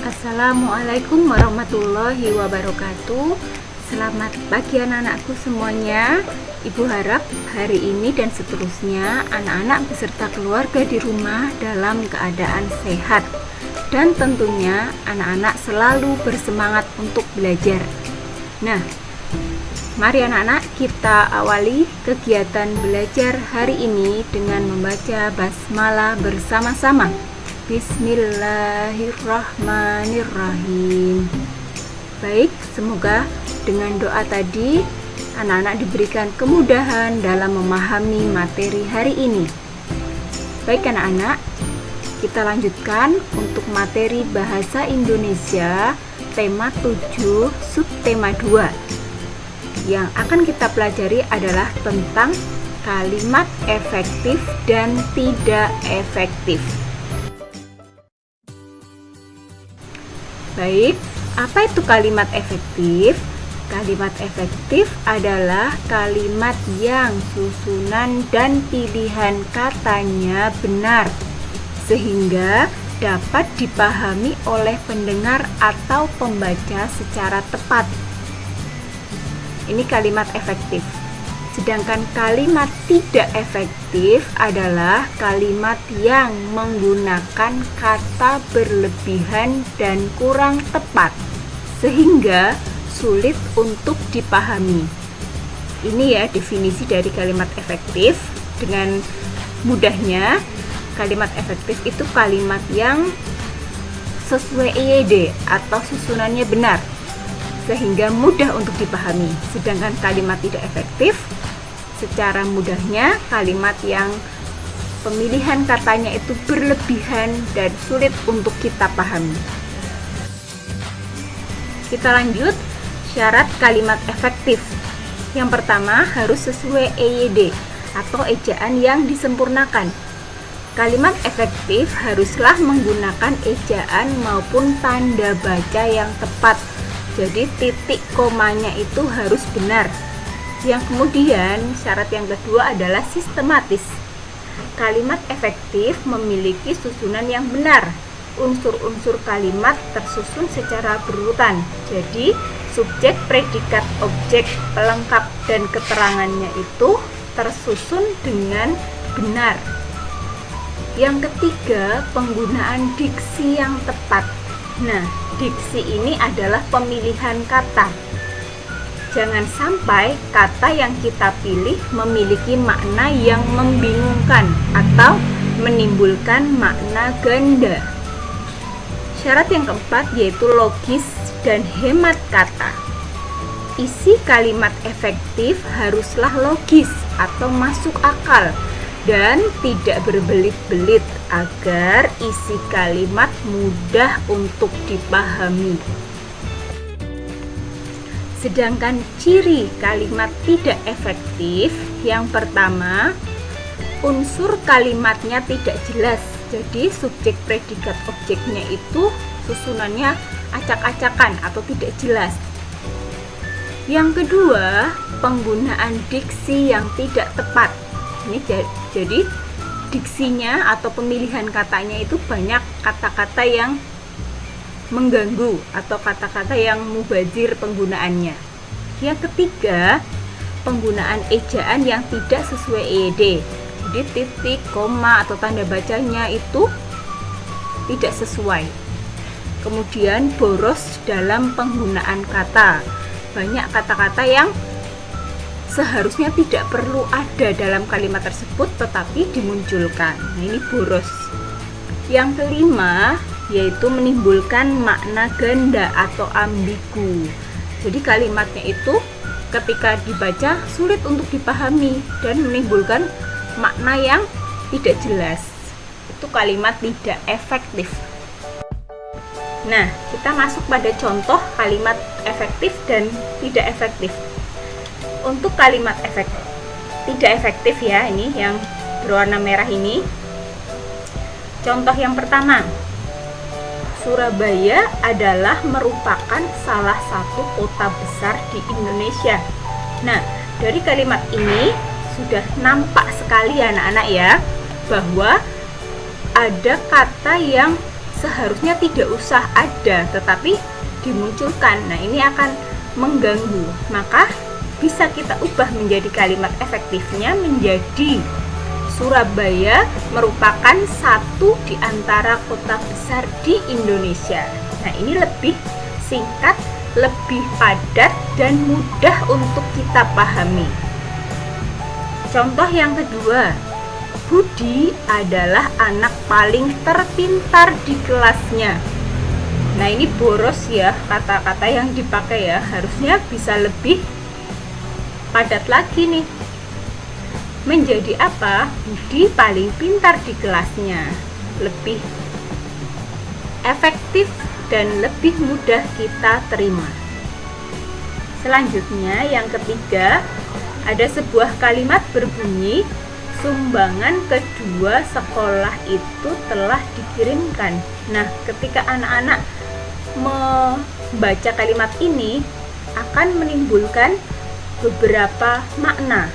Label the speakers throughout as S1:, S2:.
S1: Assalamualaikum warahmatullahi wabarakatuh. Selamat pagi anak-anakku semuanya. Ibu harap hari ini dan seterusnya anak-anak beserta keluarga di rumah dalam keadaan sehat. Dan tentunya anak-anak selalu bersemangat untuk belajar. Nah, mari anak-anak kita awali kegiatan belajar hari ini dengan membaca basmalah bersama-sama. Bismillahirrahmanirrahim. Baik, semoga dengan doa tadi anak-anak diberikan kemudahan dalam memahami materi hari ini. Baik anak-anak, kita lanjutkan untuk materi bahasa Indonesia tema 7 subtema 2. Yang akan kita pelajari adalah tentang kalimat efektif dan tidak efektif. Baik, apa itu kalimat efektif? Kalimat efektif adalah kalimat yang susunan dan pilihan katanya benar, sehingga dapat dipahami oleh pendengar atau pembaca secara tepat. Ini kalimat efektif. Sedangkan kalimat tidak efektif adalah kalimat yang menggunakan kata berlebihan dan kurang tepat, sehingga sulit untuk dipahami. Ini ya definisi dari kalimat efektif. Dengan mudahnya, kalimat efektif itu kalimat yang sesuai EYD atau susunannya benar, sehingga mudah untuk dipahami. Sedangkan kalimat tidak efektif, secara mudahnya kalimat yang pemilihan katanya itu berlebihan dan sulit untuk kita pahami. Kita lanjut, syarat kalimat efektif. Yang pertama, harus sesuai EYD atau ejaan yang disempurnakan. Kalimat efektif haruslah menggunakan ejaan maupun tanda baca yang tepat. Jadi titik komanya itu harus benar. Yang kemudian syarat yang kedua adalah sistematis. Kalimat efektif memiliki susunan yang benar. Unsur-unsur kalimat tersusun secara berurutan. Jadi subjek, predikat, objek, pelengkap, dan keterangannya itu tersusun dengan benar. Yang ketiga, penggunaan diksi yang tepat. Nah, diksi ini adalah pemilihan kata. Jangan sampai kata yang kita pilih memiliki makna yang membingungkan atau menimbulkan makna ganda. Syarat yang keempat yaitu logis dan hemat kata. Isi kalimat efektif haruslah logis atau masuk akal dan tidak berbelit-belit agar isi kalimat mudah untuk dipahami. Sedangkan ciri kalimat tidak efektif, yang pertama, unsur kalimatnya tidak jelas. Jadi subjek, predikat, objeknya itu susunannya acak-acakan atau tidak jelas. Yang kedua, penggunaan diksi yang tidak tepat. Ini jadi diksinya atau pemilihan katanya itu banyak kata-kata yang mengganggu atau kata-kata yang mubazir penggunaannya. Yang ketiga, penggunaan ejaan yang tidak sesuai EYD. Jadi titik, koma atau tanda bacanya itu tidak sesuai. Kemudian boros dalam penggunaan kata. Banyak kata-kata yang seharusnya tidak perlu ada dalam kalimat tersebut tetapi dimunculkan. Nah, ini boros. Yang kelima yaitu menimbulkan makna ganda atau ambigu. Jadi kalimatnya itu ketika dibaca sulit untuk dipahami dan menimbulkan makna yang tidak jelas. Itu kalimat tidak efektif. Nah, kita masuk pada contoh kalimat efektif dan tidak efektif. Untuk kalimat tidak efektif ya, ini yang berwarna merah ini. Contoh yang pertama, Surabaya adalah merupakan salah satu kota besar di Indonesia. Nah, dari kalimat ini sudah nampak sekali anak-anak ya, bahwa ada kata yang seharusnya tidak usah ada, tetapi dimunculkan. Nah, ini akan mengganggu. Maka bisa kita ubah menjadi kalimat efektifnya menjadi Surabaya merupakan satu di antara kota besar di Indonesia. Nah, ini lebih singkat, lebih padat, dan mudah untuk kita pahami. Contoh yang kedua, Budi adalah anak paling terpintar di kelasnya. Nah, ini boros ya kata-kata yang dipakai ya, harusnya bisa lebih padat lagi nih. Menjadi apa? Budi paling pintar di kelasnya. Lebih efektif dan lebih mudah kita terima. Selanjutnya yang ketiga, ada sebuah kalimat berbunyi, sumbangan kedua sekolah itu telah dikirimkan. Nah, ketika anak-anak membaca kalimat ini akan menimbulkan beberapa makna.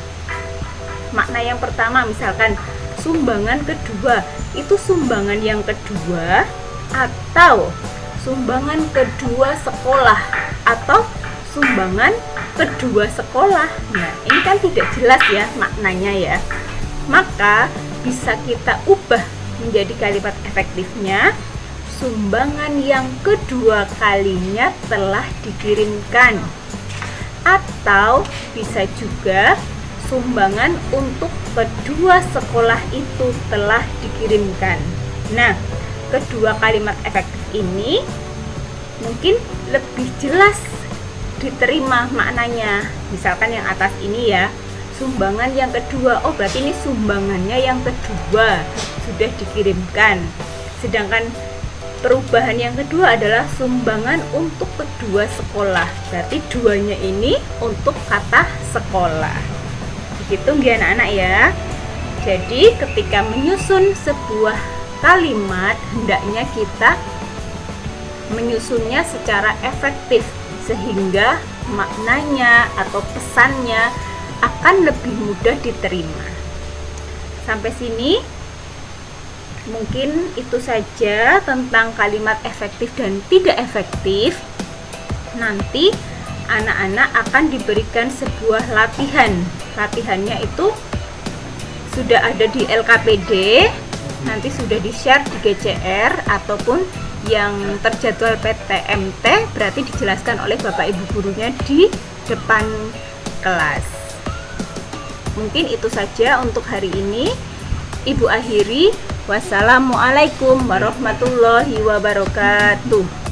S1: Makna yang pertama, misalkan sumbangan kedua, itu sumbangan yang kedua atau sumbangan kedua sekolah atau sumbangan kedua sekolah. Nah, ini kan tidak jelas ya maknanya ya. Maka bisa kita ubah menjadi kalimat efektifnya, sumbangan yang kedua kalinya telah dikirimkan. Atau bisa juga sumbangan untuk kedua sekolah itu telah dikirimkan. Nah, kedua kalimat efektif ini mungkin lebih jelas diterima maknanya. Misalkan yang atas ini ya, sumbangan yang kedua, oh berarti ini sumbangannya yang kedua sudah dikirimkan. Sedangkan perubahan yang kedua adalah sumbangan untuk kedua sekolah, berarti duanya ini untuk kata sekolah. Begitu ya anak-anak ya. Jadi ketika menyusun sebuah kalimat, hendaknya kita menyusunnya secara efektif sehingga maknanya atau pesannya akan lebih mudah diterima. Sampai sini mungkin itu saja tentang kalimat efektif dan tidak efektif. Nanti anak-anak akan diberikan sebuah latihan. Latihannya itu sudah ada di LKPD, nanti sudah di-share di GCR ataupun yang terjadwal PTMT, berarti dijelaskan oleh Bapak Ibu gurunya di depan kelas. Mungkin itu saja untuk hari ini. Ibu akhiri. Wassalamualaikum warahmatullahi wabarakatuh.